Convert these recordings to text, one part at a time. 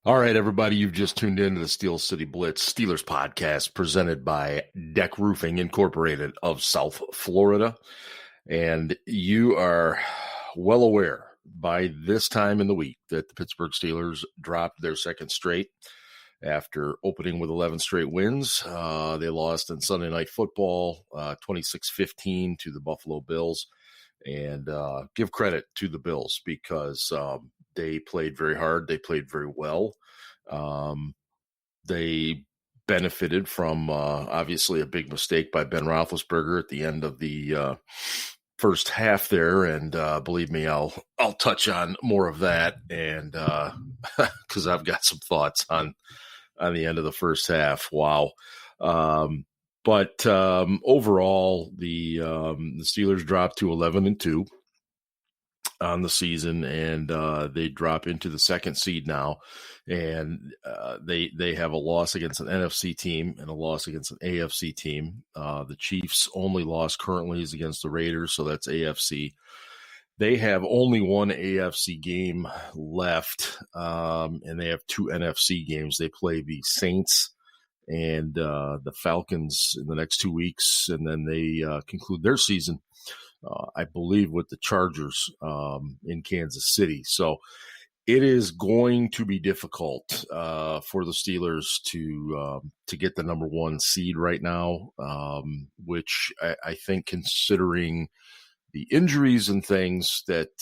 All right, everybody, you've just tuned in to the Steel City Blitz Steelers podcast presented by DEK Roofing Incorporated of South Florida. And you are well aware by this time in the week that the Pittsburgh Steelers dropped their second straight after opening with 11 straight wins. They lost in Sunday Night Football 26-15 to the Buffalo Bills. And give credit to the Bills because they played very hard. They played very well. They benefited from obviously a big mistake by Ben Roethlisberger at the end of the first half there. And believe me, I'll touch on more of that. And because I've got some thoughts on the end of the first half. Wow. But overall, the Steelers dropped to 11-2 on the season, and they drop into the second seed now. And they have a loss against an NFC team and a loss against an AFC team. The Chiefs' only loss currently is against the Raiders, so that's AFC. They have only one AFC game left, and they have two NFC games. They play the Saints and the Falcons in the next 2 weeks, and then they conclude their season, I believe, with the Chargers in Kansas City. So it is going to be difficult for the Steelers to get the number one seed right now, which I think, considering the injuries and things that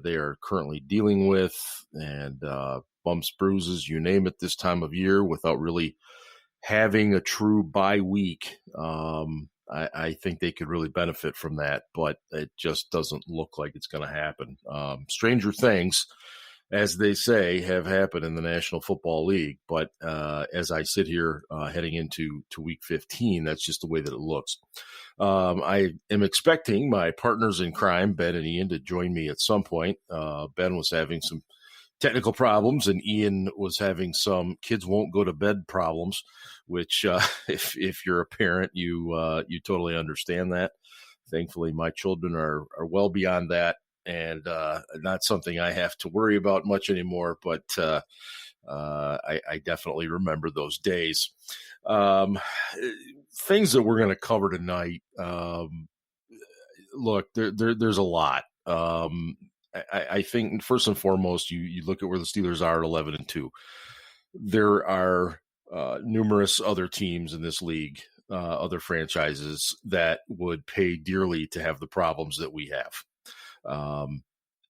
they are currently dealing with, and bumps, bruises, you name it, this time of year, without really having a true bye week, I think they could really benefit from that, but it just doesn't look like it's going to happen. Stranger things, as they say, have happened in the National Football League, but as I sit here heading into week 15, that's just the way that it looks. I am expecting my partners in crime, Ben and Ian, to join me at some point. Ben was having some technical problems, and Ian was having some kids won't go to bed problems, which if you're a parent, you totally understand that. Thankfully, my children are well beyond that, and not something I have to worry about much anymore, but I definitely remember those days. Things that we're going to cover tonight, look, there's a lot. I think first and foremost, you look at where the Steelers are at 11-2. There are numerous other teams in this league, other franchises that would pay dearly to have the problems that we have.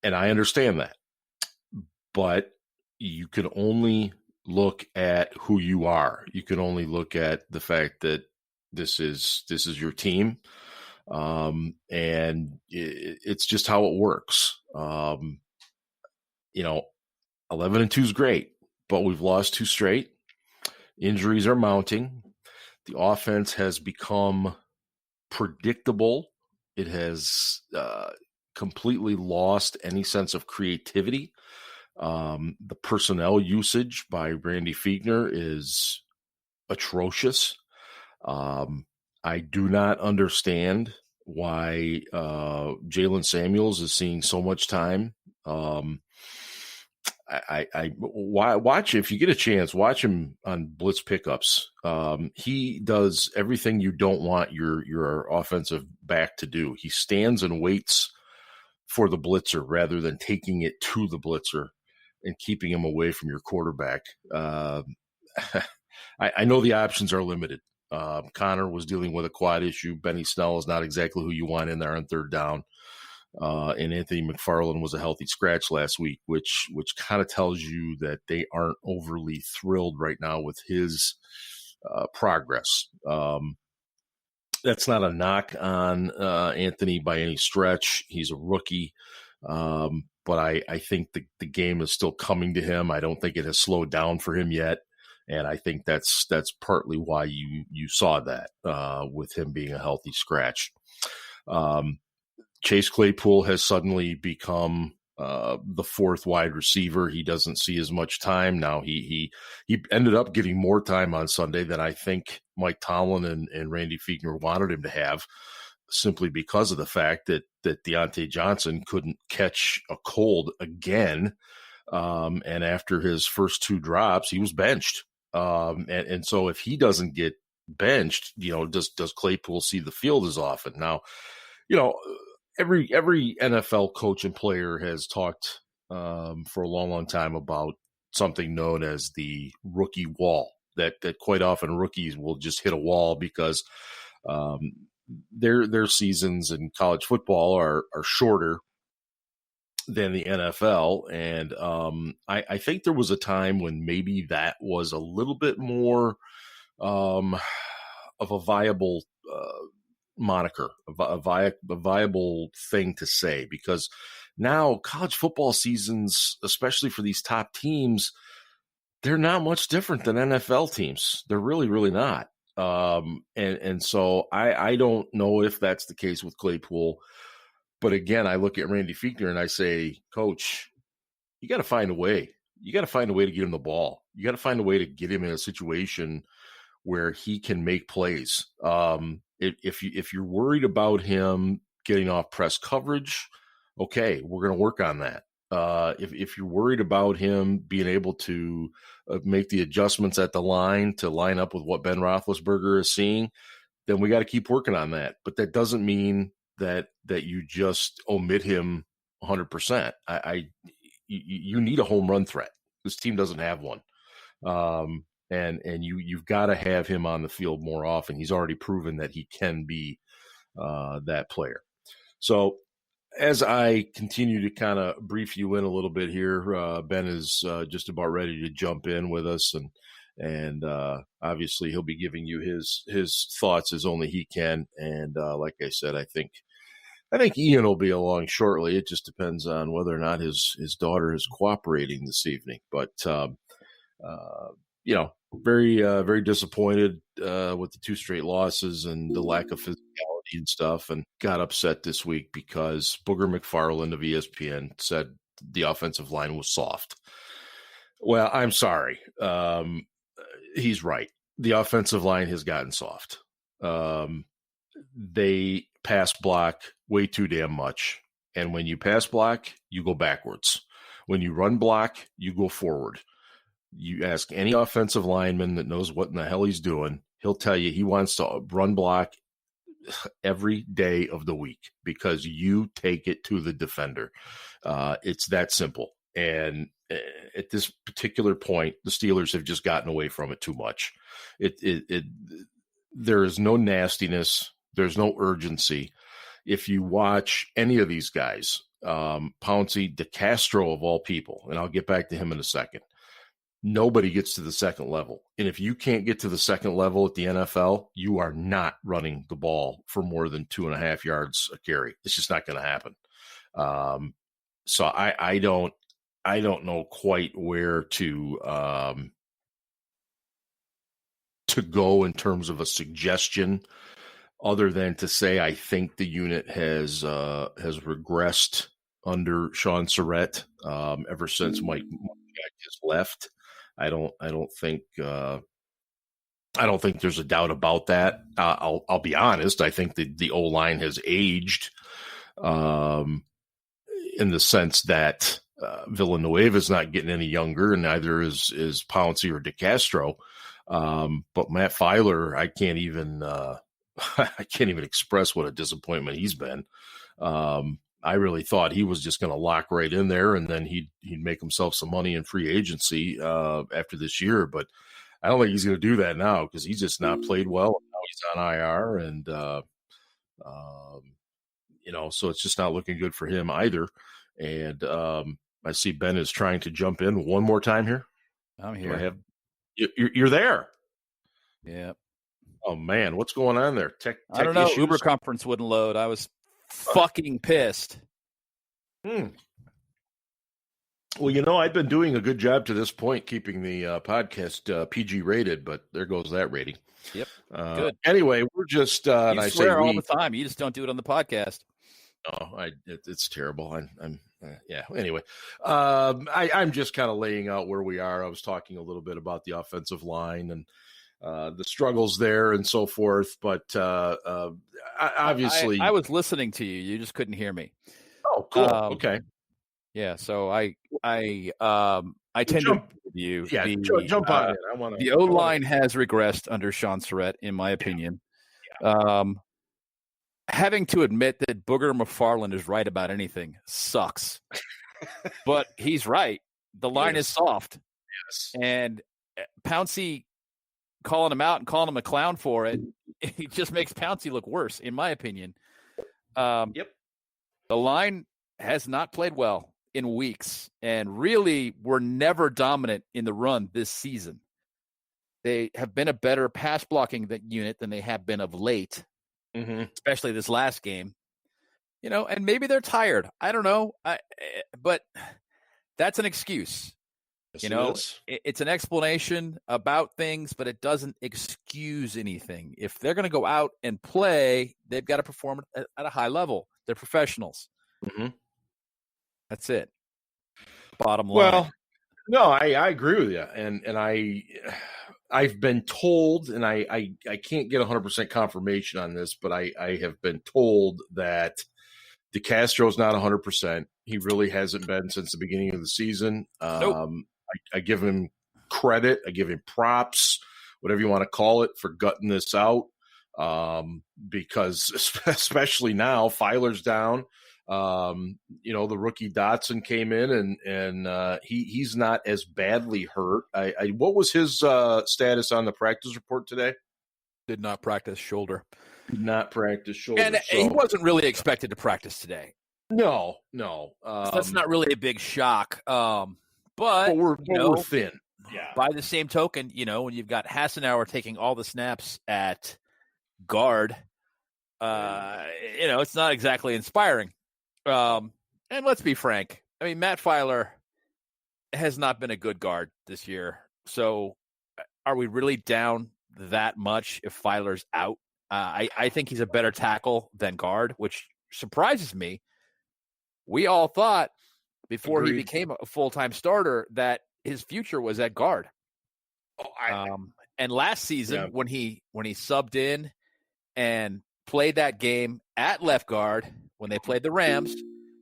And I understand that, but you can only look at who you are. You can only look at the fact that this is your team. And it's just how it works. 11-2 is great, but we've lost two straight. Injuries are mounting. The offense has become predictable. It has completely lost any sense of creativity. The personnel usage by Randy Fichtner is atrocious. I do not understand why Jalen Samuels is seeing so much time. I watch, if you get a chance, watch him on blitz pickups. He does everything you don't want your offensive back to do. He stands and waits for the blitzer rather than taking it to the blitzer and keeping him away from your quarterback. I know the options are limited. Connor was dealing with a quad issue. Benny Snell is not exactly who you want in there on third down. And Anthony McFarland was a healthy scratch last week, which kind of tells you that they aren't overly thrilled right now with his progress. That's not a knock on Anthony by any stretch. He's a rookie. But I think the game is still coming to him. I don't think it has slowed down for him yet. And I think that's partly why you saw that with him being a healthy scratch. Chase Claypool has suddenly become the fourth wide receiver. He doesn't see as much time now. He ended up getting more time on Sunday than I think Mike Tomlin and Randy Fichtner wanted him to have, simply because of the fact that Deontay Johnson couldn't catch a cold again. And after his first 2 drops, he was benched. And so if he doesn't get benched, does Claypool see the field as often? Now, every NFL coach and player has talked for a long, long time about something known as the rookie wall. That quite often rookies will just hit a wall because their seasons in college football are shorter than the NFL. And I think there was a time when maybe that was a little bit more of a viable moniker, a viable thing to say, because now college football seasons, especially for these top teams, they're not much different than NFL teams. They're really, really not. And so I don't know if that's the case with Claypool. But again, I look at Randy Fichtner and I say, Coach, you got to find a way. You got to find a way to get him the ball. You got to find a way to get him in a situation where he can make plays. If you're worried about him getting off press coverage, okay, we're going to work on that. If you're worried about him being able to make the adjustments at the line to line up with what Ben Roethlisberger is seeing, then we got to keep working on that. But that doesn't mean that you just omit him 100%. You need a home run threat. This team doesn't have one. And you've got to have him on the field more often. He's already proven that he can be that player. So as I continue to kind of brief you in a little bit here, Ben is just about ready to jump in with us, and obviously he'll be giving you his thoughts as only he can. And like I said, I think Ian will be along shortly. It just depends on whether or not his daughter is cooperating this evening. But very very disappointed with the 2 straight losses and the lack of physicality and stuff, and got upset this week because Booger McFarland of ESPN said the offensive line was soft. Well, I'm sorry. He's right. The offensive line has gotten soft. They pass block way too damn much. And when you pass block, you go backwards. When you run block, you go forward. You ask any offensive lineman that knows what in the hell he's doing, he'll tell you he wants to run block every day of the week because you take it to the defender. It's that simple. And at this particular point, the Steelers have just gotten away from it too much. There is no nastiness. There's no urgency. If you watch any of these guys, Pouncey, DeCastro of all people, and I'll get back to him in a second, nobody gets to the second level. And if you can't get to the second level at the NFL, you are not running the ball for more than 2.5 yards a carry. It's just not going to happen. So I don't know quite where to go in terms of a suggestion, other than to say I think the unit has regressed under Sean Surratt ever since Mike Jack has left. I don't think there's a doubt about that. I'll be honest. I think that the O-line has aged in the sense that Villanueva is not getting any younger, and neither is Pouncey or DeCastro. But Matt Filer, I can't even express what a disappointment he's been. I really thought he was just going to lock right in there, and then he'd make himself some money in free agency after this year. But I don't think he's going to do that now because he's just not played well. Now he's on IR, and so it's just not looking good for him either. And I see Ben is trying to jump in one more time here. I'm here. You're there. Yeah. Oh man, what's going on there? Tech I don't know. issues? Uber conference wouldn't load. I was fucking pissed. Well, I've been doing a good job to this point keeping the podcast PG rated, but there goes that rating. Yep. Good. Anyway, we're just you swear all the time. You just don't do it on the podcast. No, it's terrible. Yeah. Anyway, I'm just kind of laying out where we are. I was talking a little bit about the offensive line and the struggles there and so forth. But obviously, I was listening to you. You just couldn't hear me. Oh, cool. Okay. Yeah. So I tend to agree with you. Yeah, jump on it. I want the O-line has regressed under Sean Surratt, in my opinion. Having to admit that Booger McFarland is right about anything sucks. But he's right. The line is soft. Yes. And Pouncey calling him out and calling him a clown for it, it just makes Pouncey look worse, in my opinion. The line has not played well in weeks, and really were never dominant in the run this season. They have been a better pass blocking unit than they have been of late. Especially this last game, and maybe they're tired. I don't know. But that's an excuse. Yes, it's an explanation about things, but it doesn't excuse anything. If they're going to go out and play, they've got to perform at a high level. They're professionals. That's it. Bottom line. Well, no, I agree with you. And I've been told, and I can't get 100% confirmation on this, but I have been told that DeCastro's not 100%. He really hasn't been since the beginning of the season. Nope. I give him credit. I give him props, whatever you want to call it, for gutting this out. Because especially now, Filer's down. The rookie Dotson came in and he's not as badly hurt. What was his status on the practice report today? Did not practice shoulder. Did not practice shoulder. And he wasn't really expected to practice today. No. So that's not really a big shock. But we're thin. Yeah. By the same token, when you've got Hassenauer taking all the snaps at guard, it's not exactly inspiring. And let's be frank. I mean, Matt Filer has not been a good guard this year. So are we really down that much if Filer's out? I think he's a better tackle than guard, which surprises me. We all thought before he became a full-time starter that his future was at guard. And last season when he subbed in and played that game at left guard when they played the Rams,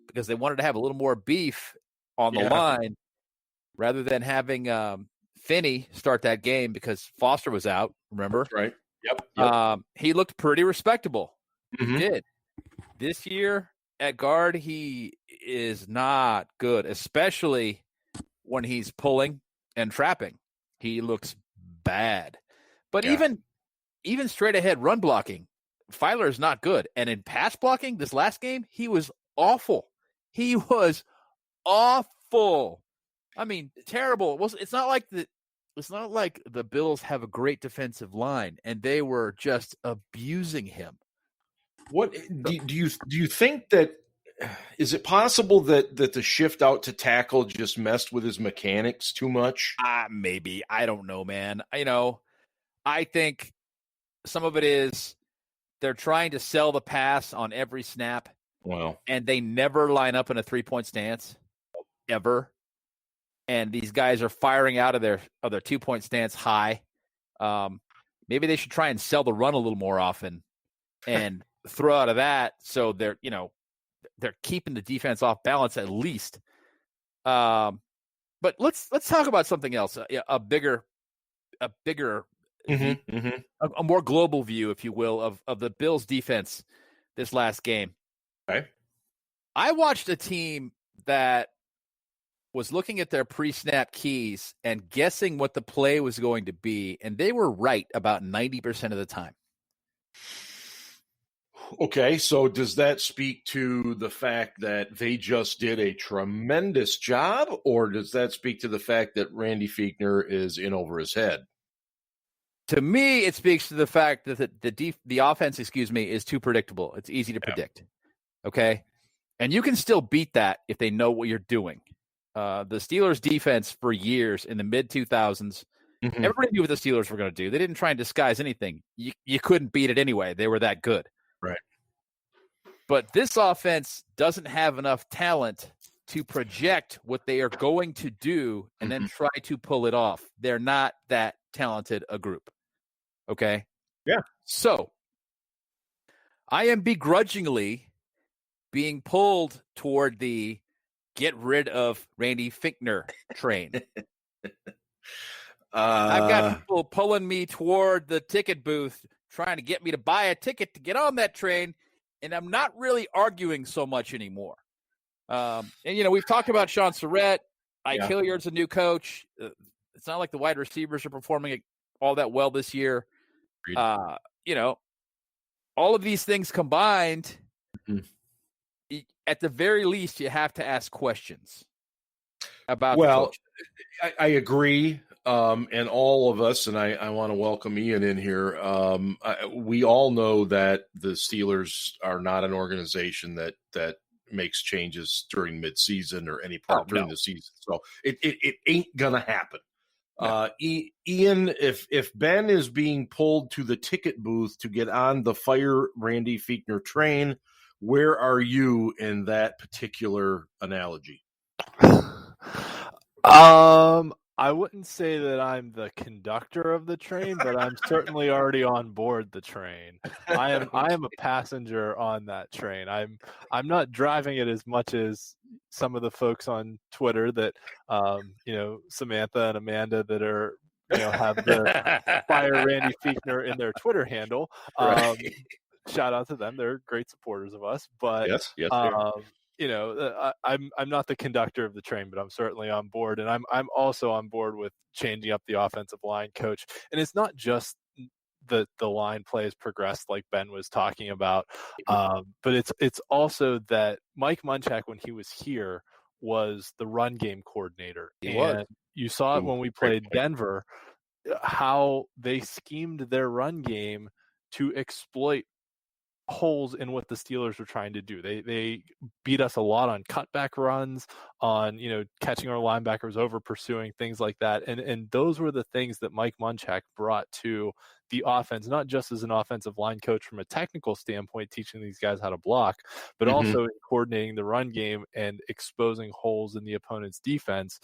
because they wanted to have a little more beef on the line rather than having Finney start that game because Foster was out, remember? That's right. Yep. He looked pretty respectable. He did. This year at guard, he is not good, especially when he's pulling and trapping. He looks bad. But even straight ahead run blocking, Filer is not good. And in pass blocking this last game, he was awful. He was awful. I mean, terrible. It's not like the Bills have a great defensive line, and they were just abusing him. What do you think that is it possible that the shift out to tackle just messed with his mechanics too much? Maybe. I don't know, man. I think some of it is they're trying to sell the pass on every snap. Well, and they never line up in a 3-point stance ever. And these guys are firing out of their 2-point stance high. Maybe they should try and sell the run a little more often and throw out of that. So they're keeping the defense off balance at least. But let's talk about something else, a bigger a more global view, if you will, of the Bills defense this last game. Okay. I watched a team that was looking at their pre-snap keys and guessing what the play was going to be, and they were right about 90% of the time. Okay, so does that speak to the fact that they just did a tremendous job, or does that speak to the fact that Randy Fichtner is in over his head? To me, it speaks to the fact that the offense, is too predictable. It's easy to predict. Okay? And you can still beat that if they know what you're doing. The Steelers defense for years in the mid-2000s, everybody knew what the Steelers were going to do. They didn't try and disguise anything. You couldn't beat it anyway. They were that good. Right. But this offense doesn't have enough talent to project what they are going to do and then try to pull it off. They're not that talented a group. Okay? Yeah. So, I am begrudgingly being pulled toward the get rid of Randy Fichtner train. I've got people pulling me toward the ticket booth, trying to get me to buy a ticket to get on that train, and I'm not really arguing so much anymore. And, we've talked about Sean Surratt. Ike Hilliard's a new coach. It's not like the wide receivers are performing all that well this year. All of these things combined, at the very least, you have to ask questions about the coach. I agree. And all of us, and I want to welcome Ian in here. We all know that the Steelers are not an organization that makes changes during midseason or any part during the season. So it ain't gonna happen. No. Ian, if Ben is being pulled to the ticket booth to get on the Fire Randy Fichtner train, where are you in that particular analogy? I wouldn't say that I'm the conductor of the train, but I'm certainly already on board the train. I am a passenger on that train. I'm not driving it as much as some of the folks on Twitter that Samantha and Amanda that are have the Fire Randy Fichtner in their Twitter handle. Shout out to them. They're great supporters of us. But yes. I'm not the conductor of the train, but I'm certainly on board, and I'm also on board with changing up the offensive line coach. And it's not just the line play has progressed like Ben was talking about, but it's also that Mike Munchak, when he was here, was the run game coordinator. You saw it when we played Denver, how they schemed their run game to exploit holes in what the Steelers were trying to do. They beat us a lot on cutback runs, on catching our linebackers over, pursuing things like that, and those were the things that Mike Munchak brought to the offense, not just as an offensive line coach from a technical standpoint, teaching these guys how to block, but also in coordinating the run game and exposing holes in the opponent's defense.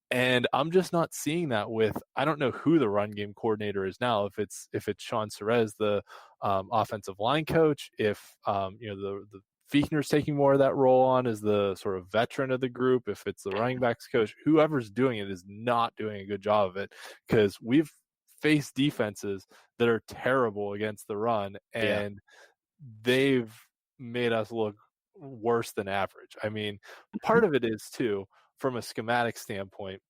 And I'm just not seeing that with, I don't know who the run game coordinator is now, if it's Sean Surratt, the offensive line coach, if the Fichtner's taking more of that role on as the sort of veteran of the group, if it's the running backs coach, whoever's doing it is not doing a good job of it, because we've faced defenses that are terrible against the run, and they've made us look worse than average. I mean, part of it is too, from a schematic standpoint,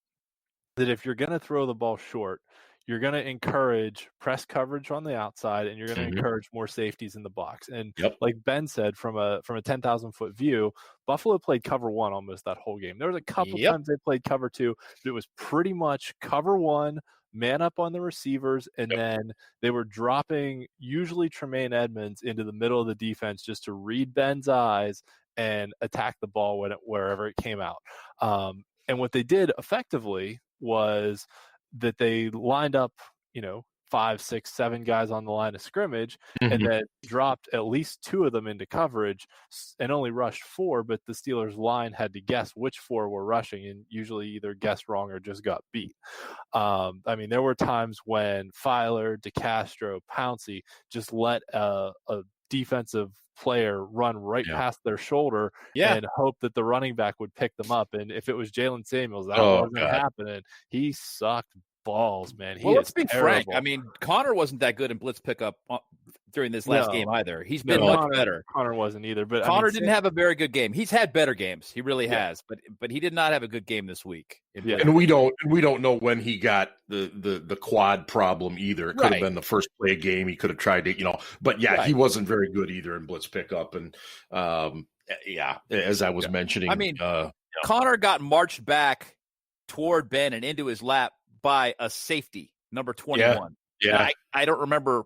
that if you're going to throw the ball short, you're going to encourage press coverage on the outside, and you're going to encourage more safeties in the box. And like Ben said, from a 10,000 foot view, Buffalo played cover one almost that whole game. There was a couple times they played cover two, but it was pretty much cover one, man up on the receivers, and then they were dropping usually Tremaine Edmonds into the middle of the defense just to read Ben's eyes and attack the ball wherever it came out. And what they did effectively was that they lined up, 5, 6, 7 guys on the line of scrimmage, and then dropped at least 2 of them into coverage and only rushed 4, but the Steelers line had to guess which 4 were rushing, and usually either guessed wrong or just got beat. There were times when Filer, DeCastro, Pouncey just let a defensive player run right past their shoulder and hope that the running back would pick them up. And if it was Jalen Samuels, that wasn't happening. He sucked balls, man. Let's be frank. I mean, Connor wasn't that good in blitz pickup during this last game either. He's been much better. Connor wasn't either, but Connor didn't have a very good game. He's had better games. He really has, but he did not have a good game this week. And we don't know when he got the quad problem either. It could have been the first play of game. He could have tried to, but he wasn't very good either in blitz pickup. And as I was mentioning, Connor got marched back toward Ben and into his lap by a safety, number 21. I don't remember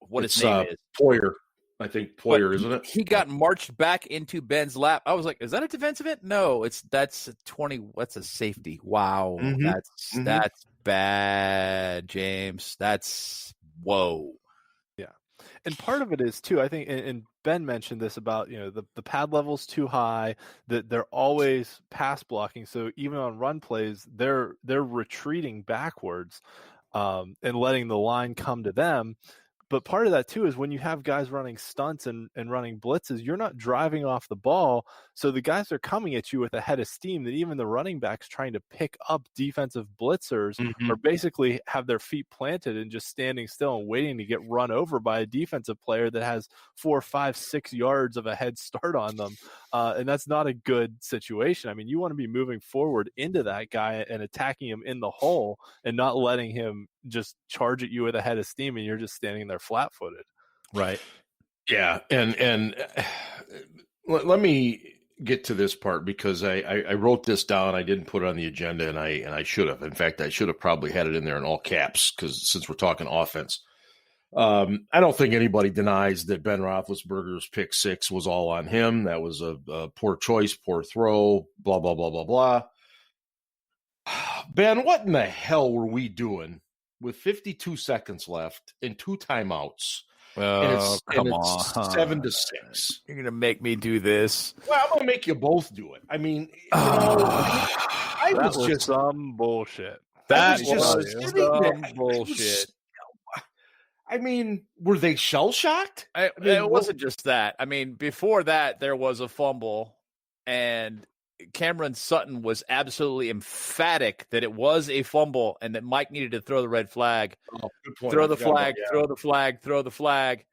what his name is. Poyer. I think Poyer, isn't it? He got marched back into Ben's lap. I was like, is that a defensive end? No, that's a 20. What's a safety? Wow. That's bad, James. That's whoa. Yeah. And part of it is too, I think, and Ben mentioned this about, the pad level's too high, that they're always pass blocking. So even on run plays, they're retreating backwards and letting the line come to them. But part of that too is when you have guys running stunts and running blitzes, you're not driving off the ball. So the guys are coming at you with a head of steam that even the running backs trying to pick up defensive blitzers or basically have their feet planted and just standing still and waiting to get run over by a defensive player that has 4, 5, 6 yards of a head start on them. And that's not a good situation. I mean, you want to be moving forward into that guy and attacking him in the hole and not letting him just charge at you with a head of steam and you're just standing there flat-footed. Right. Yeah. And let me get to this part because I wrote this down. I didn't put it on the agenda and I should have. In fact, I should have probably had it in there in all caps because since we're talking offense, I don't think anybody denies that Ben Roethlisberger's pick 6 was all on him. That was a poor choice, poor throw, blah, blah, blah, blah, blah. Ben, what in the hell were we doing with 52 seconds left and 2 timeouts? Come on. 7-6. You're going to make me do this. Well, I'm going to make you both do it. I mean, I That was just some bullshit. That was was some bullshit. I mean, were they shell-shocked? It wasn't just that. I mean, before that, there was a fumble, and Cameron Sutton was absolutely emphatic that it was a fumble and that Mike needed to throw the red flag. Oh, good point. Throw the flag, throw the flag.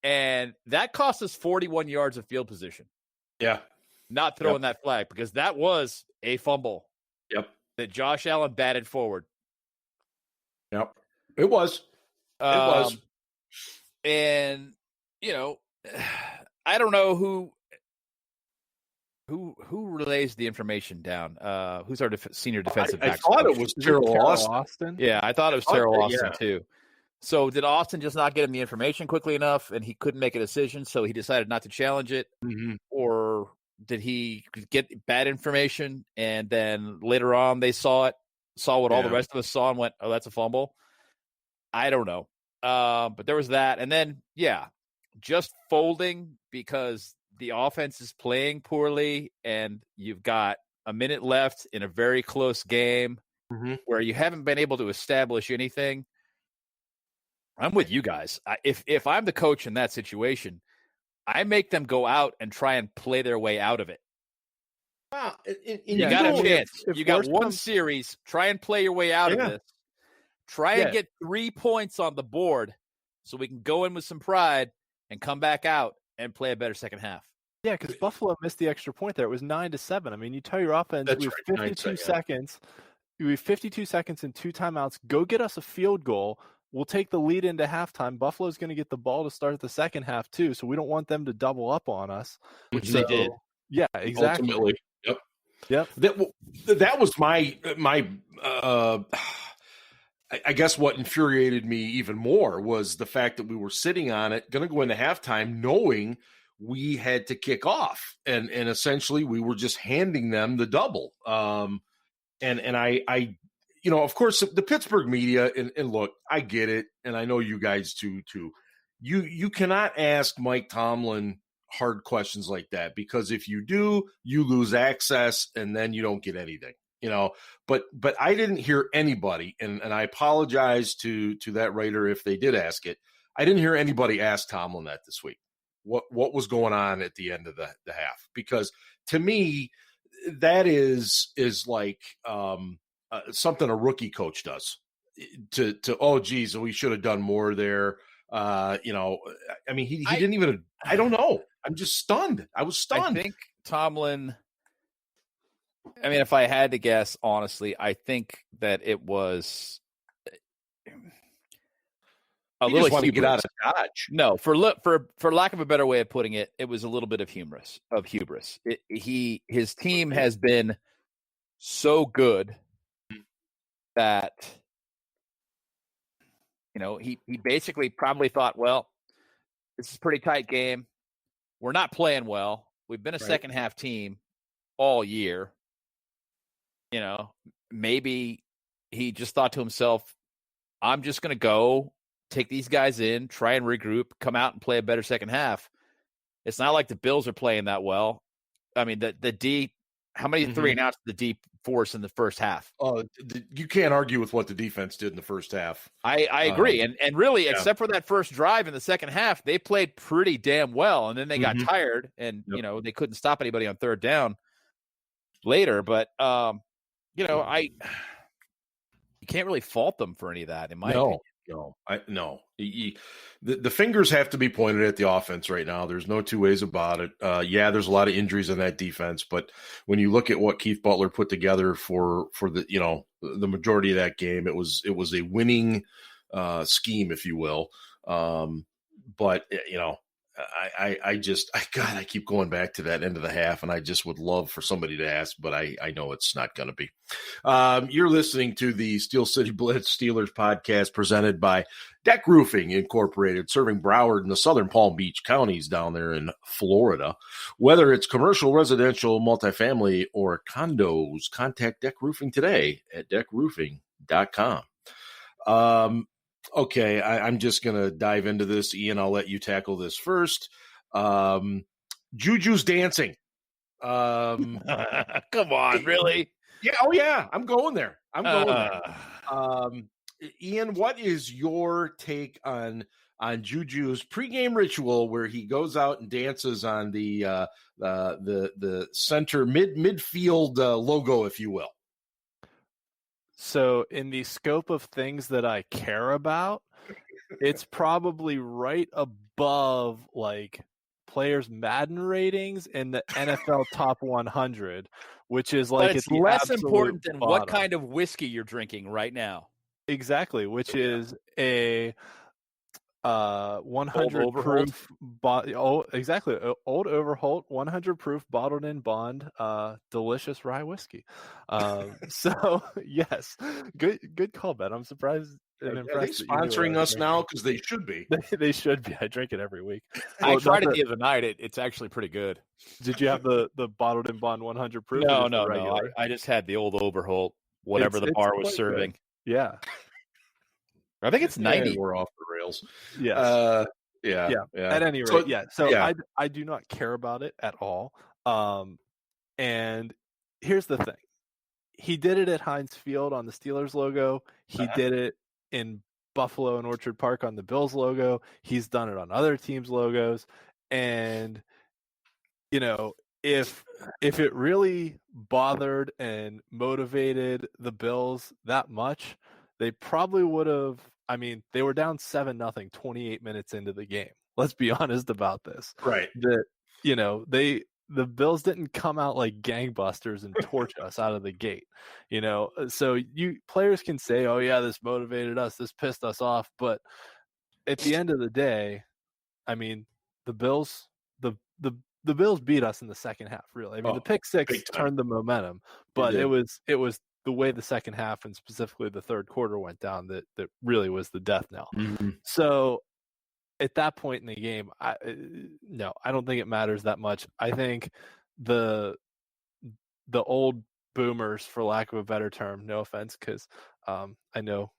And that cost us 41 yards of field position. Yeah. Not throwing that flag because that was a fumble. Yep. That Josh Allen batted forward. Yep. It was. It was. And, you know, I don't know who relays the information down. Who's our senior defensive back? I thought it was Terrell Austin. Yeah, I thought it was Terrell Austin too. So did Austin just not get him the information quickly enough and he couldn't make a decision, so he decided not to challenge it? Mm-hmm. Or did he get bad information and then later on they saw what all the rest of us saw and went, oh, that's a fumble? I don't know. But there was that. And then, just folding because the offense is playing poorly and you've got a minute left in a very close game where you haven't been able to establish anything. I'm with you guys. If I'm the coach in that situation, I make them go out and try and play their way out of it. You got a chance. You got one series. Try and play your way out of this. Try and get 3 points on the board so we can go in with some pride and come back out and play a better second half. Yeah, because Buffalo missed the extra point there. It was 9-7. I mean, you tell your offense we have 52 seconds. We have 52 seconds and 2 timeouts. Go get us a field goal. We'll take the lead into halftime. Buffalo's going to get the ball to start the second half too, so we don't want them to double up on us. Which they did. Yeah, exactly. Ultimately, yep. That was my I guess what infuriated me even more was the fact that we were sitting on it, going to go into halftime, knowing we had to kick off, and essentially we were just handing them the double. And I you know, of course, the Pittsburgh media, and look, I get it, and I know you guys too. You cannot ask Mike Tomlin hard questions like that because if you do, you lose access, and then you don't get anything. You know, but I didn't hear anybody, and I apologize to that writer if they did ask it. I didn't hear anybody ask Tomlin that this week. What was going on at the end of the half? Because to me, that is like something a rookie coach does. To oh geez, we should have done more there. You know, I mean, he didn't even. I don't know. I'm just stunned. I was stunned. I think Tomlin. I mean, if I had to guess, honestly, I think that it was a little just want to get out of Dodge. No, for lack of a better way of putting it, it was a little bit of hubris. His team has been so good that you know he basically probably thought, well, this is a pretty tight game. We're not playing well. We've been a second half team all year. You know, maybe he just thought to himself, I'm just going to go take these guys in, try and regroup, come out and play a better second half. It's not like the Bills are playing that well. I mean, the D, how many 3 and outs did the D force in the first half. You can't argue with what the defense did in the first half. I agree. And really, except for that first drive in the second half, they played pretty damn well. And then they got tired and, they couldn't stop anybody on third down later. But, you can't really fault them for any of that, in my opinion. No. The fingers have to be pointed at the offense right now. There's no two ways about it. There's a lot of injuries in that defense, but when you look at what Keith Butler put together for the majority of that game, it was a winning scheme, if you will. But I keep going back to that end of the half, and I just would love for somebody to ask, but I know it's not going to be. You're listening to the Steel City Blitz Steelers podcast presented by DEK Roofing Incorporated, serving Broward and the southern Palm Beach counties down there in Florida. Whether it's commercial, residential, multifamily, or condos, contact DEK Roofing today at dekroofing.com. Okay, I'm just going to dive into this. Ian, I'll let you tackle this first. Juju's dancing. Come on, really? Yeah. Oh, yeah. I'm going there. Ian, what is your take on Juju's pregame ritual where he goes out and dances on the center midfield logo, if you will? So in the scope of things that I care about, it's probably right above like players' Madden ratings in the NFL top 100, which is like, but it's less important than bottom. What kind of whiskey you're drinking right now. Exactly, which is a 100 proof old Overholt 100 proof bottled in bond delicious rye whiskey. So yes, good call, Ben. I'm surprised and impressed. Are they sponsoring us now? Because they should be. They should be. I drink it every week. I tried it the other night. It's actually pretty good. Did you have the bottled in bond 100 proof? No. I just had the old Overholt, whatever the bar was serving. Good. Yeah. I think it's 90. We're off the rails. Yes. Yeah. At any rate, So I do not care about it at all. And here's the thing. He did it at Heinz Field on the Steelers logo. He did it in Buffalo and Orchard Park on the Bills logo. He's done it on other teams' logos. And, if it really bothered and motivated the Bills that much, they probably would have. I mean, they were down 7-0, 28 minutes into the game. Let's be honest about this. Right. That the Bills didn't come out like gangbusters and torch us out of the gate. So players can say, "Oh yeah, this motivated us. This pissed us off." But at the end of the day, I mean, the Bills beat us in the second half. Really, I mean, the pick six turned the momentum, but it was the way the second half and specifically the third quarter went down that really was the death knell. Mm-hmm. So at that point in the game, I don't think it matters that much. I think the old boomers, for lack of a better term, no offense, because I know,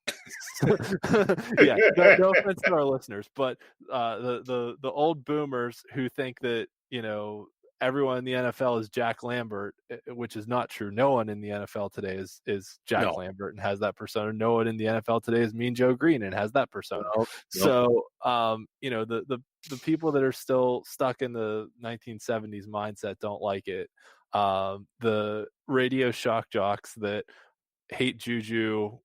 no offense to our listeners, but the old boomers who think that everyone in the NFL is Jack Lambert, which is not true. No one in the NFL today is Jack Lambert and has that persona. No one in the NFL today is Mean Joe Green and has that persona. So, the people that are still stuck in the 1970s mindset don't like it. The radio shock jocks that hate Juju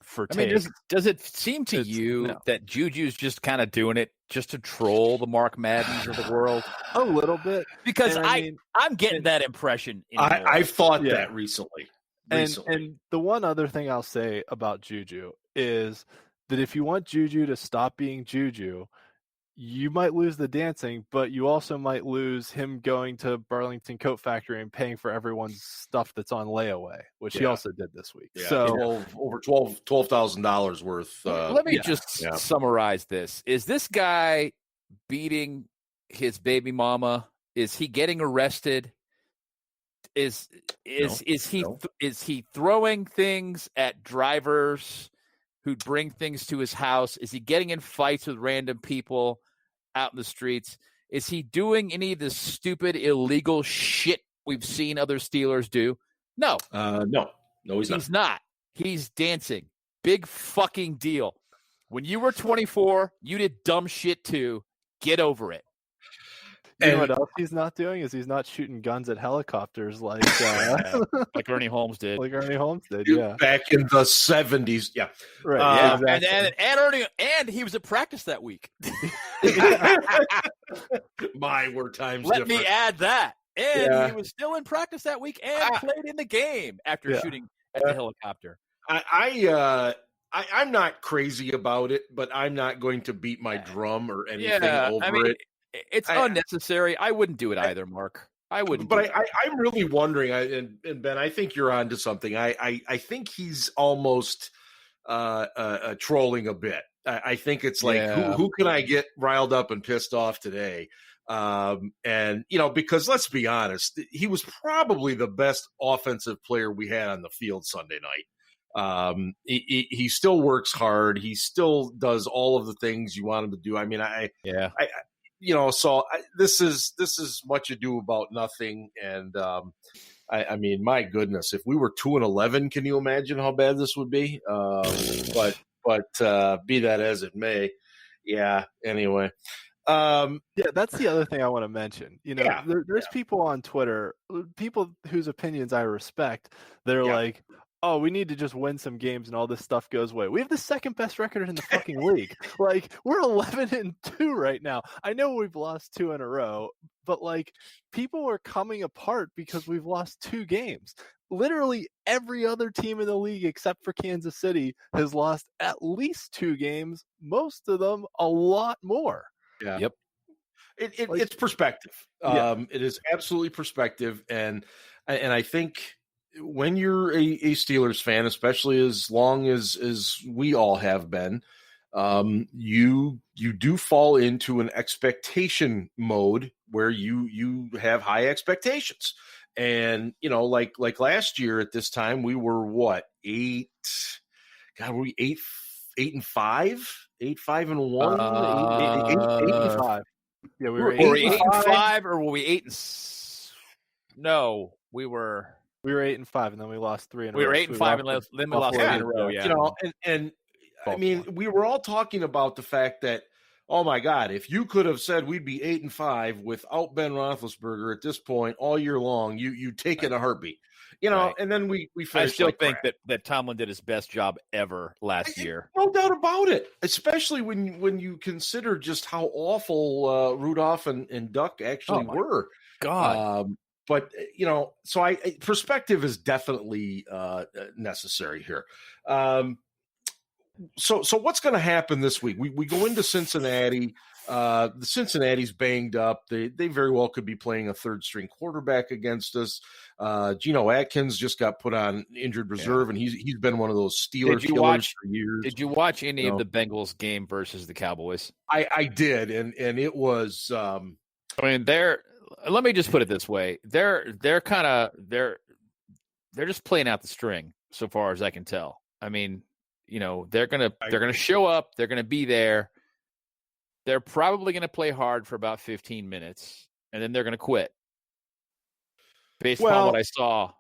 for tape. I mean, does it seem to you that Juju's just kind of doing it just to troll the Mark Maddens of the world? A little bit. Because I'm getting that impression. I've thought that recently. And the one other thing I'll say about Juju is that if you want Juju to stop being Juju, you might lose the dancing, but you also might lose him going to Burlington Coat Factory and paying for everyone's stuff that's on layaway, which he also did this week. Yeah. So over $12,000 worth. Let me just summarize this. Is this guy beating his baby mama? Is he getting arrested? Is he throwing things at drivers who'd bring things to his house? Is he getting in fights with random people out in the streets? Is he doing any of the stupid illegal shit we've seen other Steelers do? No. No, he's not. He's dancing. Big fucking deal. When you were 24, you did dumb shit too. Get over it. You know what else he's not doing is he's not shooting guns at helicopters like like Ernie Holmes did. Like Ernie Holmes did, yeah. Back in the 70s, yeah. Right, yeah, exactly. and Ernie, and he was at practice that week. Were times Let different. me add that. And he was still in practice that week and played in the game after shooting at the helicopter. I'm not crazy about it, but I'm not going to beat my drum or anything over it. It's unnecessary. I wouldn't do it either, Mark. I wouldn't. But I'm really wondering, and Ben, I think you're onto something. I think he's almost trolling a bit. I think it's like, who can I get riled up and pissed off today? And, because let's be honest, he was probably the best offensive player we had on the field Sunday night. He still works hard. He still does all of the things you want him to do. I mean, this is much ado about nothing. And, I mean, my goodness, if we were 2-11, can you imagine how bad this would be? But be that as it may. Yeah. Anyway. That's the other thing I want to mention. There's people on Twitter, people whose opinions I respect, that are like, oh, we need to just win some games and all this stuff goes away. We have the second best record in the fucking league. Like, we're 11-2 right now. I know we've lost 2 in a row, but like, people are coming apart because we've lost 2 games. Literally every other team in the league except for Kansas City has lost at least 2 games, most of them a lot more. Yeah. Yep. It's perspective. It is absolutely perspective. And I think when you're a Steelers fan, especially as long as we all have been, you do fall into an expectation mode where you have high expectations. And, like last year at this time, we were what, 8 and 5? 8-5-1? 8-5. Yeah, we were 8-5, or were we 8? No, we were 8-5, and then we lost 3 in a row. We were 8-5, and then we lost 3 in a row. Yeah, and I mean, we were all talking about the fact that, oh my God, if you could have said we'd be 8-5 without Ben Roethlisberger at this point all year long, you'd take it in a heartbeat. And then we finished. I still like think crap. that Tomlin did his best job ever last year. No doubt about it, especially when you consider just how awful Rudolph and Duck actually were. God. But, so perspective is definitely necessary here. So what's going to happen this week? We go into Cincinnati. The Cincinnati's banged up. They very well could be playing a third-string quarterback against us. Geno Atkins just got put on injured reserve, and he's been one of those Steelers killers for years. Did you watch any of the Bengals game versus the Cowboys? I did, and it was. I mean, let me just put it this way: they're just playing out the string, so far as I can tell. I mean, they're gonna show up. They're gonna be there. They're probably going to play hard for about 15 minutes, and then they're going to quit. Based on what I saw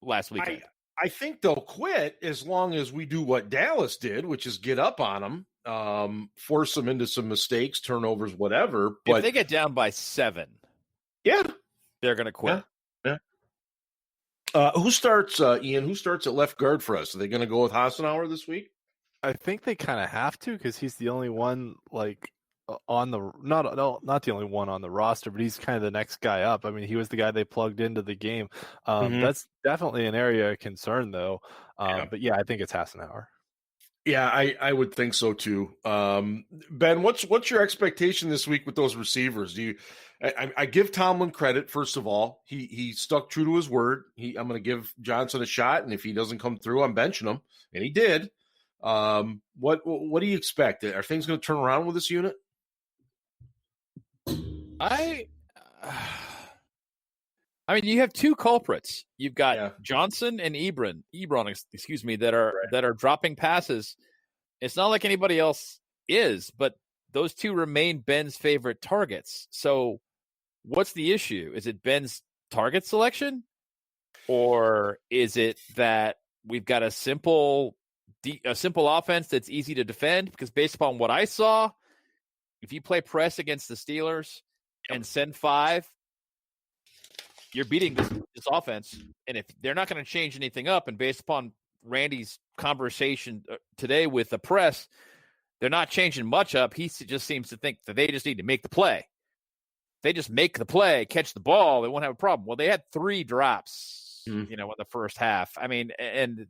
last weekend. I think they'll quit as long as we do what Dallas did, which is get up on them, force them into some mistakes, turnovers, whatever. But if they get down by 7, they're going to quit. Yeah. Who starts, Ian? Who starts at left guard for us? Are they going to go with Hassenauer this week? I think they kind of have to, because he's the only one on the not the only one on the roster, but he's kind of the next guy up. I mean, he was the guy they plugged into the game. That's definitely an area of concern, though. But yeah, I think it's Hassenauer. Yeah, I would think so too. Ben, what's your expectation this week with those receivers? I give Tomlin credit, first of all. He stuck true to his word. I'm going to give Johnson a shot, and if he doesn't come through, I'm benching him, and he did. What do you expect? Are things going to turn around with this unit? I mean, you have 2 culprits. You've got Johnson and Ebron, that are dropping passes. It's not like anybody else is, but those 2 remain Ben's favorite targets. So what's the issue? Is it Ben's target selection? Or is it that we've got a simple offense that's easy to defend? Because based upon what I saw, if you play press against the Steelers and send 5, you're beating this offense. And if they're not going to change anything up, and based upon Randy's conversation today with the press, they're not changing much up. He just seems to think that they just need to make the play. If they just make the play, catch the ball, they won't have a problem. Well, they had 3 drops, in the first half. I mean, and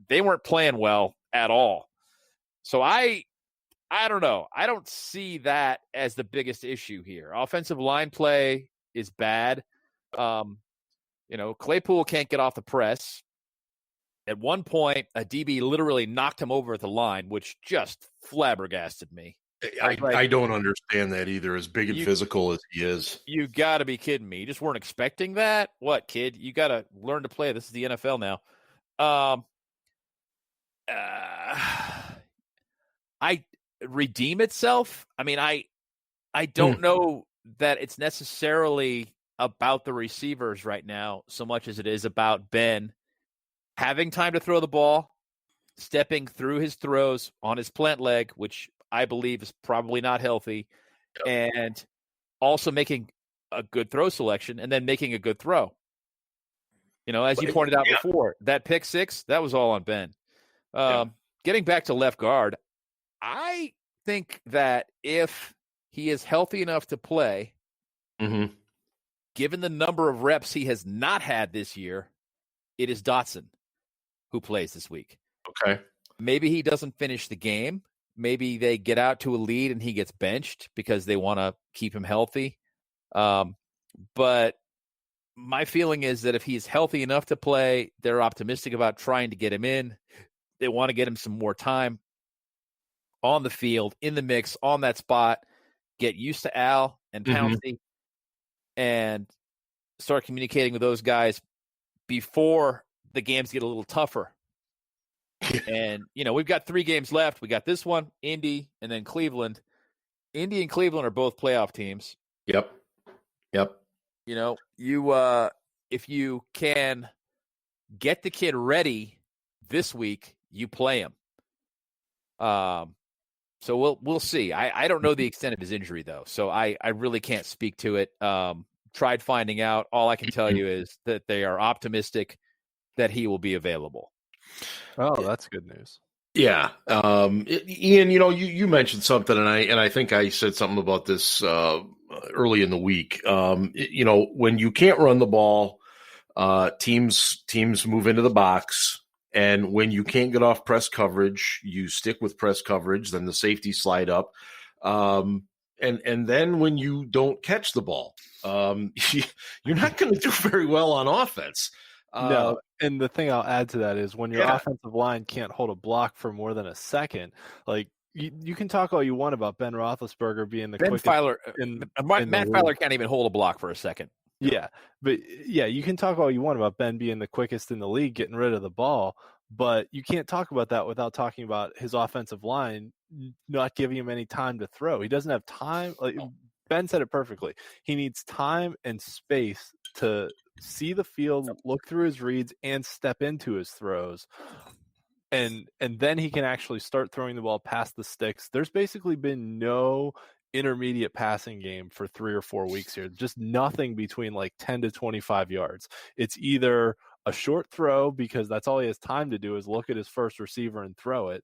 they weren't playing well at all. So I don't know. I don't see that as the biggest issue here. Offensive line play is bad. Claypool can't get off the press. At one point, a DB literally knocked him over at the line, which just flabbergasted me. I don't understand that either, as big and physical as he is. You got to be kidding me. You just weren't expecting that? What, kid? You got to learn to play. This is the NFL now. I redeem itself. I mean, I don't know that it's necessarily about the receivers right now so much as it is about Ben having time to throw the ball, stepping through his throws on his plant leg, which I believe is probably not healthy, and also making a good throw selection and then making a good throw. As you pointed out before, that pick 6, that was all on Ben. Getting back to left guard, I think that if he is healthy enough to play, given the number of reps he has not had this year, it is Dotson who plays this week. Okay. Maybe he doesn't finish the game. Maybe they get out to a lead and he gets benched because they want to keep him healthy. But my feeling is that if he's healthy enough to play, they're optimistic about trying to get him in. They want to get him some more time on the field, in the mix, on that spot, get used to Al and Pouncey, and start communicating with those guys before the games get a little tougher. And, we've got 3 games left. We got this one, Indy, and then Cleveland. Indy and Cleveland are both playoff teams. Yep. If you can get the kid ready this week, you play him. So we'll see. I don't know the extent of his injury, though, so I really can't speak to it. Tried finding out. All I can tell you is that they are optimistic that he will be available. Oh, that's good news. Yeah. Ian, you mentioned something, and I think I said something about this early in the week. When you can't run the ball, teams move into the box. And when you can't get off press coverage, you stick with press coverage, then the safeties slide up. And then when you don't catch the ball, you're not going to do very well on offense. No, and the thing I'll add to that is when your offensive line can't hold a block for more than a second, like you can talk all you want about Ben Roethlisberger being the quickest. Matt Filer can't even hold a block for a second. Yeah, but you can talk all you want about Ben being the quickest in the league, getting rid of the ball, but you can't talk about that without talking about his offensive line not giving him any time to throw. He doesn't have time. Like Ben said it perfectly. He needs time and space to see the field, look through his reads, and step into his throws. And then he can actually start throwing the ball past the sticks. There's basically been no intermediate passing game for 3 or 4 weeks here. Just nothing between like 10 to 25 yards. It's either a short throw because that's all he has time to do is look at his first receiver and throw it,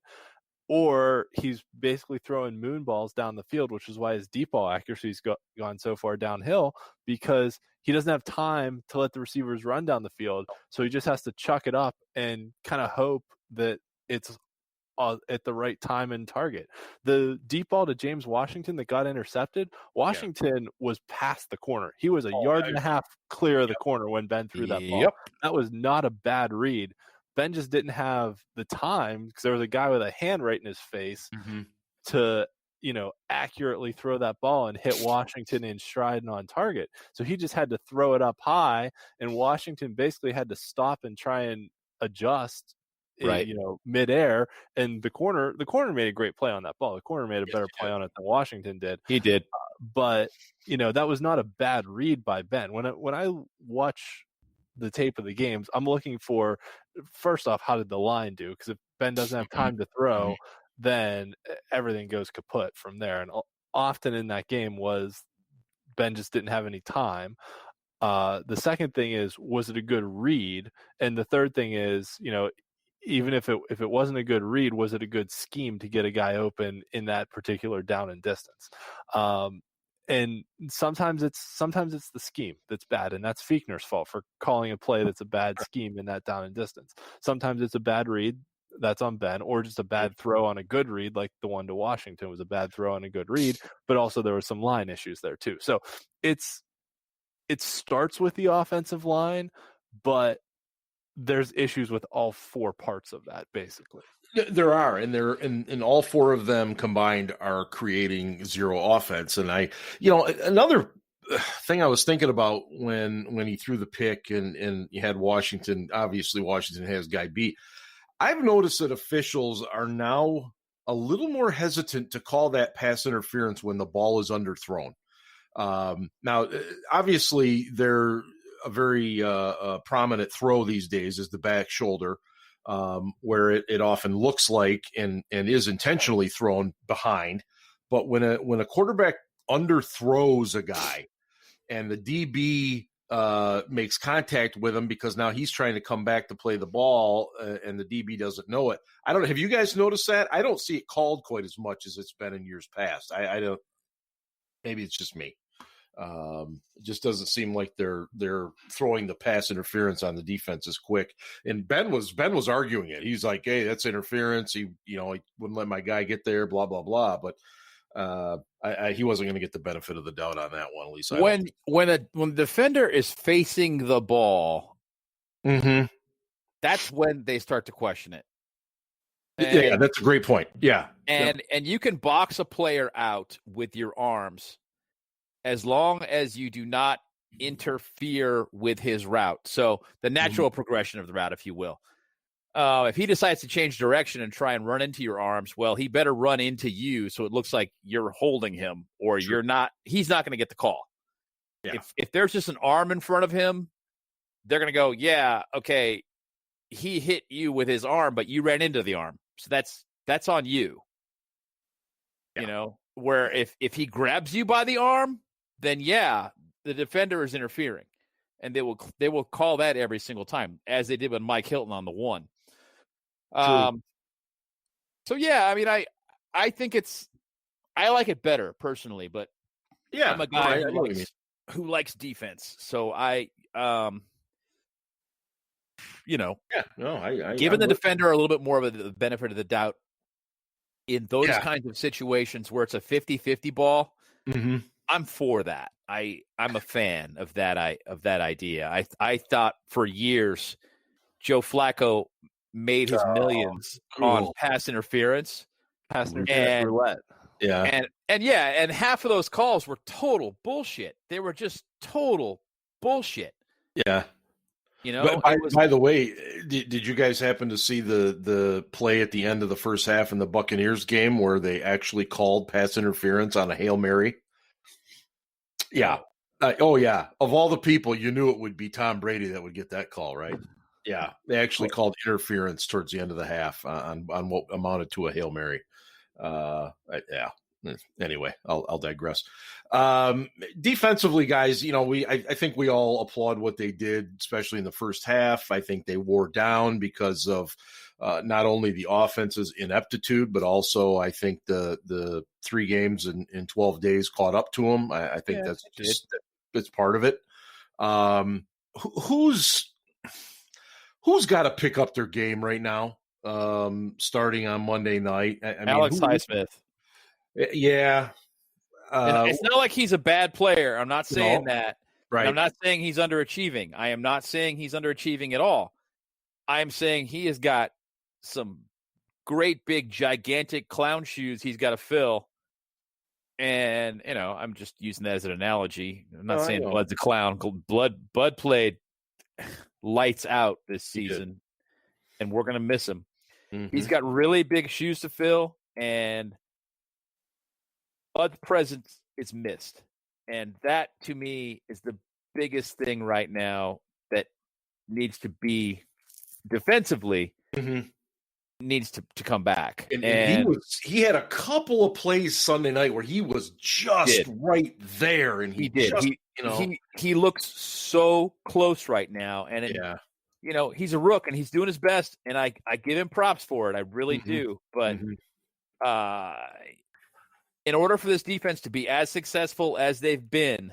or he's basically throwing moon balls down the field, which is why his deep ball accuracy's gone so far downhill, because he doesn't have time to let the receivers run down the field. So he just has to chuck it up and kind of hope that it's at the right time and target. The deep ball to James Washington that got intercepted, Washington was past the corner. He was a yard and a half clear of the corner when Ben threw that ball. That was not a bad read. Ben just didn't have the time because there was a guy with a hand right in his face to, accurately throw that ball and hit Washington in stride and on target. So he just had to throw it up high, and Washington basically had to stop and try and adjust midair. And the corner made a great play on that ball. The corner made a better play on it than Washington did. He did. But, that was not a bad read by Ben. When I watch the tape of the games, I'm looking for, first off, how did the line do? Because if Ben doesn't have time to throw, then everything goes kaput from there. And often in that game was Ben just didn't have any time. The second thing is, was it a good read? And the third thing is, even if it wasn't a good read, was it a good scheme to get a guy open in that particular down and distance? And sometimes it's the scheme that's bad, and that's Fichtner's fault for calling a play that's a bad scheme in that down and distance. Sometimes it's a bad read, that's on Ben, or just a bad throw on a good read, like the one to Washington was a bad throw on a good read, but also there were some line issues there too. So it starts with the offensive line, but there's issues with all four parts of that, basically. There are, and all four of them combined are creating zero offense. And another thing I was thinking about when he threw the pick and you had Washington, obviously Washington has guy beat. I've noticed that officials are now a little more hesitant to call that pass interference when the ball is underthrown. Now, obviously, they're a very prominent throw these days is the back shoulder, where it often looks like and is intentionally thrown behind. But when a quarterback underthrows a guy and the DB makes contact with him because now he's trying to come back to play the ball and the DB doesn't know it. I don't know. Have you guys noticed that? I don't see it called quite as much as it's been in years past. I don't. Maybe it's just me. It just doesn't seem like they're throwing the pass interference on the defense as quick. And Ben was arguing it. He's like, "Hey, that's interference. He wouldn't let my guy get there. Blah blah blah." But he wasn't going to get the benefit of the doubt on that one. At least when the defender is facing the ball, that's when they start to question it. Yeah, that's a great point. Yeah, and you can box a player out with your arms as long as you do not interfere with his route. So the natural progression of the route, if you will. If he decides to change direction and try and run into your arms, well, he better run into you so it looks like you're holding him or you're not. He's not going to get the call. Yeah. If there's just an arm in front of him, they're going to go, yeah, okay, he hit you with his arm, but you ran into the arm. So that's on you. Yeah. Where if he grabs you by the arm, then yeah, the defender is interfering, and they will call that every single time, as they did with Mike Hilton on the one. So yeah, I mean, I think I like it better personally, but yeah, I'm a guy who likes defense, so giving the defender a little bit more of the benefit of the doubt in those kinds of situations where it's a 50-50 ball. Mm-hmm. I'm for that. I'm a fan of that idea. I thought for years Joe Flacco made his millions on pass interference. And roulette. Yeah. And half of those calls were total bullshit. They were just total bullshit. Yeah. By the way, did you guys happen to see the play at the end of the first half in the Buccaneers game where they actually called pass interference on a Hail Mary? Yeah. Yeah. Of all the people, you knew it would be Tom Brady that would get that call, right? Yeah. They actually called interference towards the end of the half on what amounted to a Hail Mary. Yeah. Anyway, I'll digress. Defensively, guys, I think we all applaud what they did, especially in the first half. I think they wore down because of not only the offense's ineptitude, but also I think the 3 games in 12 days caught up to them. I think that's part of it. Who's got to pick up their game right now? Starting on Monday night, Alex Highsmith. Yeah. It's not like he's a bad player. I'm not saying that. Right. I'm not saying he's underachieving. I am not saying he's underachieving at all. I am saying he has got some great, big, gigantic clown shoes he's got to fill. And, I'm just using that as an analogy. I'm not saying Bud's a clown. Bud played lights out this season, and we're going to miss him. Mm-hmm. He's got really big shoes to fill, and Bud's presence is missed. And that, to me, is the biggest thing right now that needs to be defensively needs to come back. And he had a couple of plays Sunday night where he was just right there, and he did. Just, he looks so close right now, and he's a rook and he's doing his best, and I give him props for it. I really do. But in order for this defense to be as successful as they've been,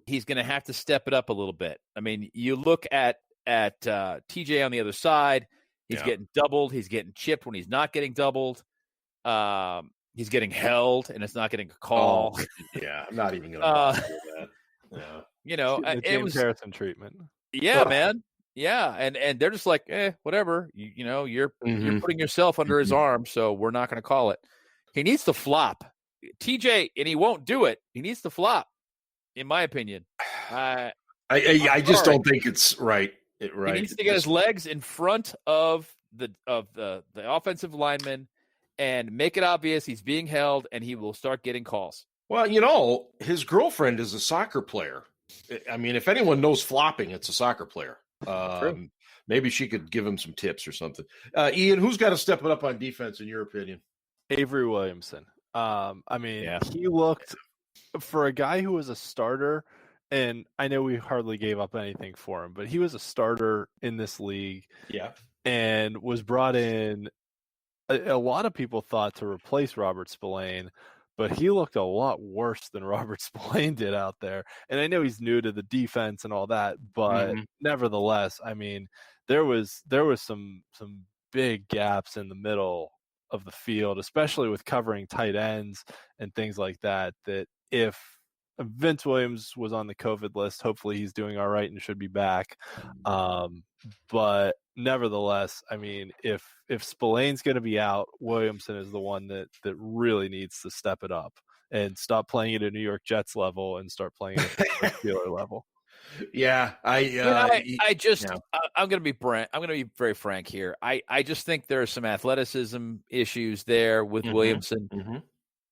he's going to have to step it up a little bit. I mean, you look at TJ on the other side. He's getting doubled. He's getting chipped when he's not getting doubled. He's getting held, and it's not getting a call. I'm not even going to do that. It was Harrison treatment. Yeah, man. Yeah, and they're just like, whatever. You're putting yourself under his arm, so we're not going to call it. He needs to flop, TJ, and he won't do it. He needs to flop, in my opinion. I just don't think it's right. He needs to get his legs in front of the offensive lineman and make it obvious he's being held, and he will start getting calls. Well, his girlfriend is a soccer player. I mean, if anyone knows flopping, it's a soccer player. Maybe she could give him some tips or something. Ian, who's got to step it up on defense, in your opinion? Avery Williamson. He looked, for a guy who was a starter, and I know we hardly gave up anything for him, but he was a starter in this league. Yeah. And was brought in, a lot of people thought, to replace Robert Spillane, but he looked a lot worse than Robert Spillane did out there. And I know he's new to the defense and all that, but nevertheless, I mean, there was some big gaps in the middle of the field, especially with covering tight ends and things like that, that if Vince Williams was on the COVID list, hopefully he's doing all right and should be back. But nevertheless, I mean, if Spillane's going to be out, Williamson is the one that really needs to step it up and stop playing at a New York Jets level and start playing at a Pittsburgh Steelers level. Yeah, I'm going to be very frank here. I just think there are some athleticism issues there with Williamson.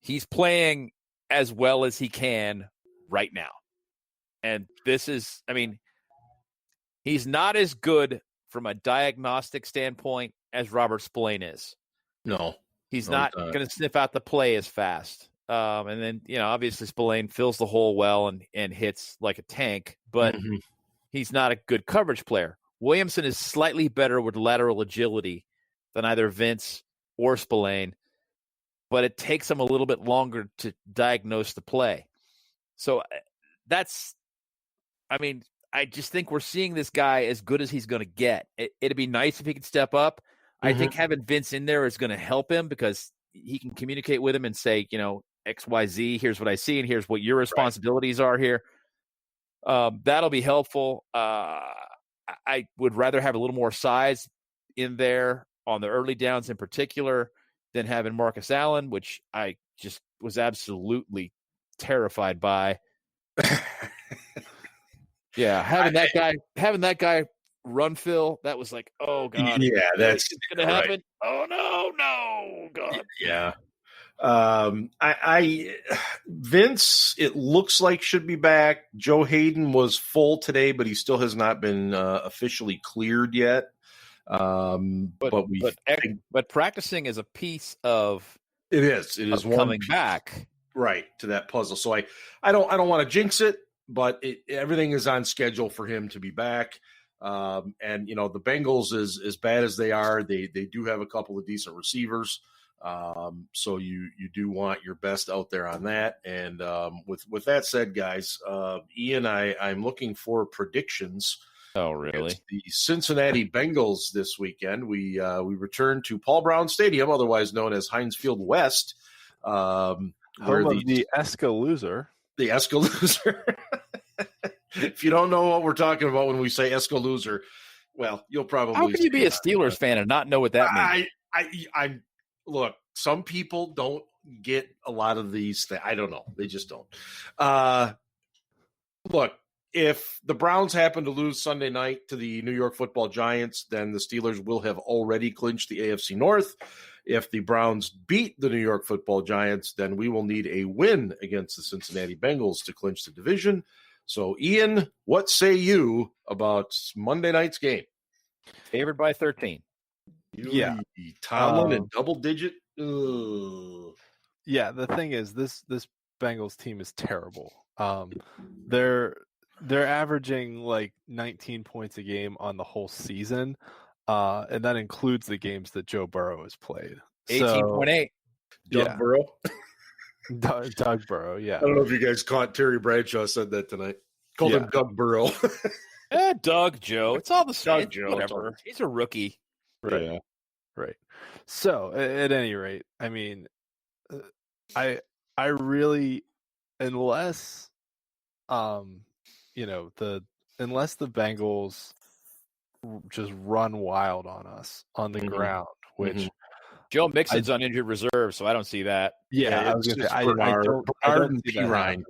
He's playing as well as he can right now. And this is, I mean, he's not as good from a diagnostic standpoint as Robert Spillane is. No. He's not going to sniff out the play as fast. And then, obviously Spillane fills the hole well and hits like a tank, but he's not a good coverage player. Williamson is slightly better with lateral agility than either Vince or Spillane, but it takes him a little bit longer to diagnose the play. So I just think we're seeing this guy as good as he's going to get. It'd be nice if he could step up. I think having Vince in there is going to help him because he can communicate with him and say, X, Y, Z, here's what I see, and here's what your responsibilities are here. That'll be helpful. I would rather have a little more size in there on the early downs in particular than having Marcus Allen, which I just was absolutely terrified by. Having that guy run Phil, that was like, oh God. Yeah, that's going to happen. Oh no, God. Yeah. Vince, it looks like should be back. Joe Hayden was full today, but he still has not been officially cleared yet. But practicing is a piece of it is one coming piece, back right to that puzzle. So I don't want to jinx it, but everything is on schedule for him to be back. And the Bengals, as bad as they are, they do have a couple of decent receivers. So you do want your best out there on that. And with that said, guys, Ian, I'm looking for predictions. Oh, really? It's the Cincinnati Bengals this weekend. We return to Paul Brown Stadium, otherwise known as Heinz Field West. Home of the Escalooser. The Escalooser. If you don't know what we're talking about when we say Escalooser, well, you'll probably. How can you be a Steelers fan and not know what that means? I look. Some people don't get a lot of these things. I don't know. They just don't. Look, if the Browns happen to lose Sunday night to the New York Football Giants, then the Steelers will have already clinched the AFC North. If the Browns beat the New York Football Giants, then we will need a win against the Cincinnati Bengals to clinch the division. So, Ian, what say you about Monday night's game? Favored by 13. Yeah. Tomlin in double digit. Ugh. Yeah, the thing is, this Bengals team is terrible. They're averaging like 19 points a game on the whole season, and that includes the games that Joe Burrow has played. 18.8. Doug Burrow. Doug Burrow, yeah. I don't know if you guys caught Terry Bradshaw said that tonight. Called him Doug Burrow. Doug Joe. It's all the same. Doug Joe. Whatever. He's a rookie. Right. Yeah. Right. So at any rate, I mean, I really, unless unless the Bengals just run wild on us on the ground, which Joe Mixon's on injured reserve, so I don't see that. Yeah, I was going to say, I don't see that happening.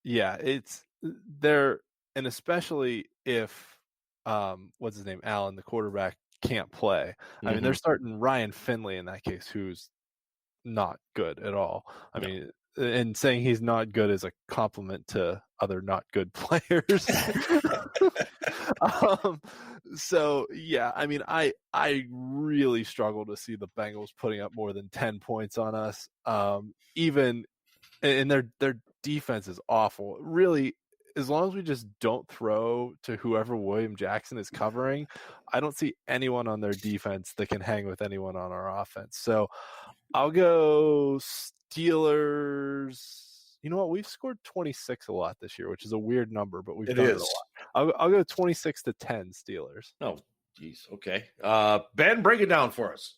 Yeah, it's there, and especially if what's his name, Allen, the quarterback, can't play. I mean, they're starting Ryan Finley in that case, who's not good at all. I mean, and saying he's not good is a compliment to other not good players. So yeah, I mean, I really struggle to see the Bengals putting up more than 10 points on us. Even, and their defense is awful. Really, as long as we just don't throw to whoever William Jackson is covering, I don't see anyone on their defense that can hang with anyone on our offense. So I'll go Steelers. You know what? We've scored 26 a lot this year, which is a weird number, but we've done it a lot. I'll go 26-10 Steelers. Oh, geez. Okay. Ben, break it down for us.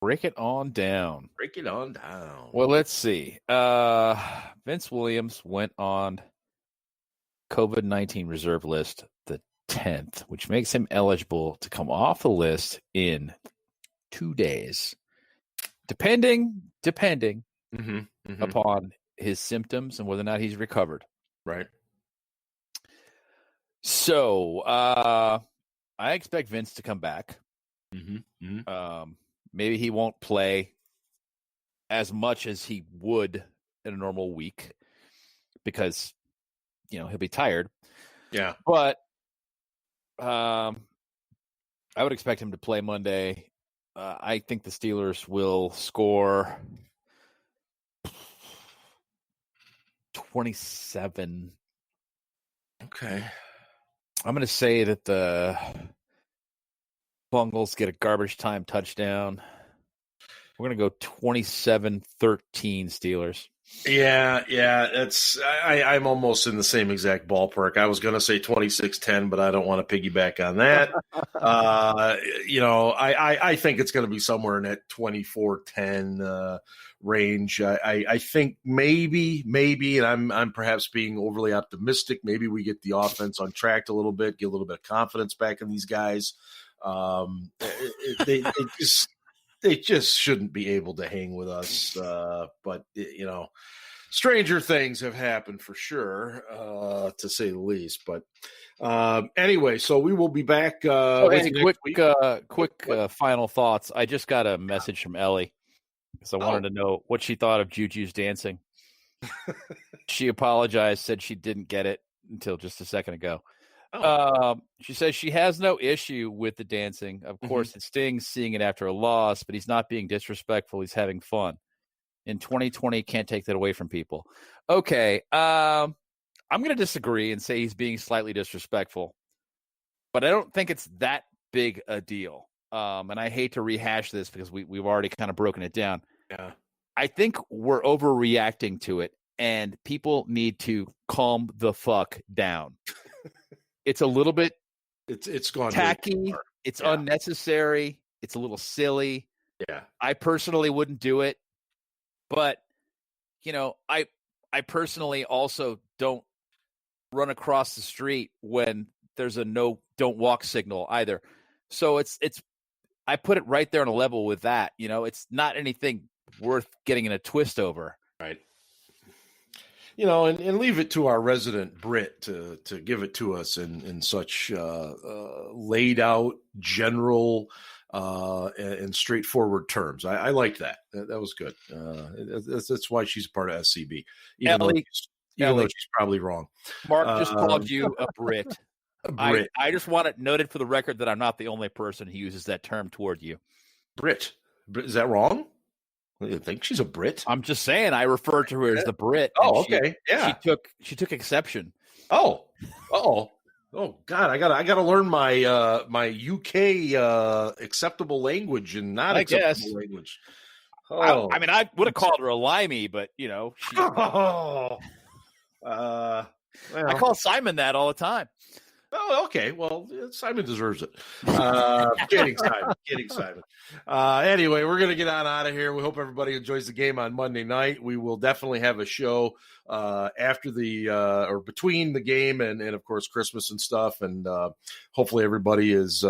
Break it on down. Break it on down. Well, let's see. Vince Williams went on COVID-19 reserve list the 10th, which makes him eligible to come off the list in 2 days, depending upon his symptoms and whether or not he's recovered. Right. So I expect Vince to come back. Maybe he won't play as much as he would in a normal week because, he'll be tired. Yeah. But I would expect him to play Monday. I think the Steelers will score 27. Okay. I'm going to say that the Bengals get a garbage time touchdown. We're going to go 27-13 Steelers. Yeah. I'm almost in the same exact ballpark. I was going to say 26-10, but I don't want to piggyback on that. I think it's going to be somewhere in that 24-10 range. I think maybe, and I'm perhaps being overly optimistic. Maybe we get the offense on track a little bit, get a little bit of confidence back in these guys. They just shouldn't be able to hang with us. But stranger things have happened for sure, to say the least. But anyway, so we will be back. Quick final thoughts. I just got a message from Ellie because I wanted to know what she thought of Juju's dancing. She apologized, said she didn't get it until just a second ago. She says she has no issue with the dancing. Of course, it stings seeing it after a loss, but he's not being disrespectful. He's having fun. In 2020, can't take that away from people. Okay, I'm going to disagree and say he's being slightly disrespectful, but I don't think it's that big a deal. And I hate to rehash this because we've already kind of broken it down. Yeah, I think we're overreacting to it, and people need to calm the fuck down. It's a little bit it's gone tacky. It's unnecessary. It's a little silly. Yeah. I personally wouldn't do it. But, I personally also don't run across the street when there's a no don't walk signal either. So I put it right there on a level with that. It's not anything worth getting in a twist over. Right. And leave it to our resident Brit to give it to us in such laid out, general, and straightforward terms. I liked that. That was good. That's why she's part of SCB. Ellie, even though Ellie, she's probably wrong. Mark just called you a Brit. A Brit. I just want it noted for the record that I'm not the only person who uses that term toward you. Brit. Is that wrong? You think she's a Brit? I'm just saying I referred to her as the Brit. Oh, okay. Yeah. She took exception. Oh. God, I gotta learn my my UK acceptable language and not acceptable language. Oh. I mean, I would have called her a limey, but she, well. I call Simon that all the time. Oh, okay. Well, Simon deserves it. Kidding, Simon. Anyway, we're going to get on out of here. We hope everybody enjoys the game on Monday night. We will definitely have a show after the or between the game and of course, Christmas and stuff. And hopefully everybody is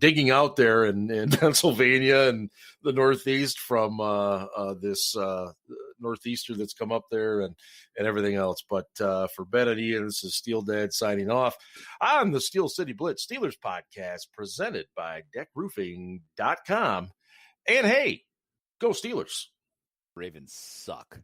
digging out there in Pennsylvania and the Northeast from this Northeaster that's come up there and everything else. But for Ben and Ian, this is Steel Dad signing off on the Steel City Blitz Steelers podcast presented by DEKRoofing.com. And hey, go Steelers. Ravens suck.